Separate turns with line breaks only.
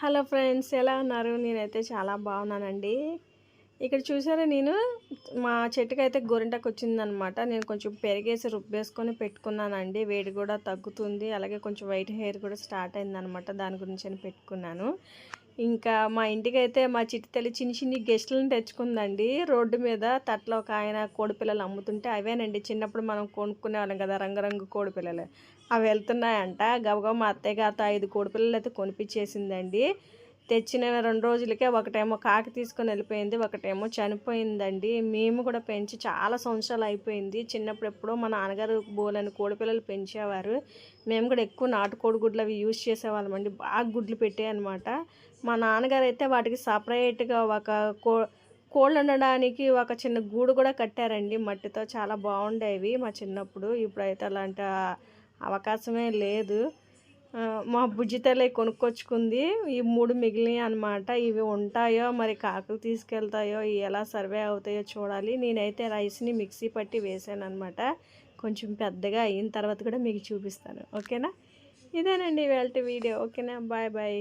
Hello friends, ఎలా ఉన్నారు? నేనైతే చాలా బాగున్నానండి. ఇక్కడ చూసారా, నేను మా చెట్టుకైతే గోరింటాకు వచ్చిందనమాట. నేను కొంచెం పెరిగేసి రుబ్బేసుకొని పెట్టుకున్నానండి. వేడి కూడా తగ్గుతుంది, అలాగే కొంచెం వైట్ హెయిర్ కూడా స్టార్ట్ అయిందనమాట. దాని గురించి అని పెట్టుకున్నాను. ఇంకా మా ఇంటికైతే మా చిట్టి తల్లి చిన్ని చిన్ని గెస్టులను తెచ్చుకుందండి. రోడ్డు మీద తట్లో ఒక ఆయన కోడిపిల్లలు అమ్ముతుంటే అవేనండి చిన్నప్పుడు మనం కొనుక్కునే వాళ్ళం కదా, రంగురంగు కోడిపిల్లలు. అవి వెళ్తున్నాయంట. గబగబా మా అత్తయ్య గారితో 5 కోడిపిల్లలు అయితే కొనిపించేసిందండి. తెచ్చిన 2 రోజులకే ఒకటేమో కాకి తీసుకొని వెళ్ళిపోయింది, ఒకటేమో చనిపోయిందండి. మేము కూడా పెంచి చాలా సంవత్సరాలు అయిపోయింది. చిన్నప్పుడు ఎప్పుడో మా నాన్నగారు బోలని కోడిపిల్లలు పెంచేవారు. మేము కూడా ఎక్కువ నాటుకోడి గుడ్లు అవి యూజ్ చేసేవాళ్ళమండి. బాగా గుడ్లు పెట్టాయి అనమాట. మా నాన్నగారు అయితే వాటికి సపరేట్గా ఒక కోళ్ళు ఉండడానికి ఒక చిన్న గూడు కూడా కట్టారండి మట్టితో. చాలా బాగుండేవి మా చిన్నప్పుడు. ఇప్పుడైతే అలాంటి అవకాశమే లేదు. మా బుజ్జి తల్లి కొనుక్కొచ్చుకుంది. ఈ 3 మిగిలినాయి అనమాట. ఇవి ఉంటాయో మరి కాకులు తీసుకెళ్తాయో, ఎలా సర్వే అవుతాయో చూడాలి. నేనైతే రైస్ని మిక్సీ పట్టి వేసాను అనమాట. కొంచెం పెద్దగా అయిన తర్వాత కూడా మీకు చూపిస్తాను, ఓకేనా? ఇదేనండి ఇవాళ వీడియో, ఓకేనా? Bye bye.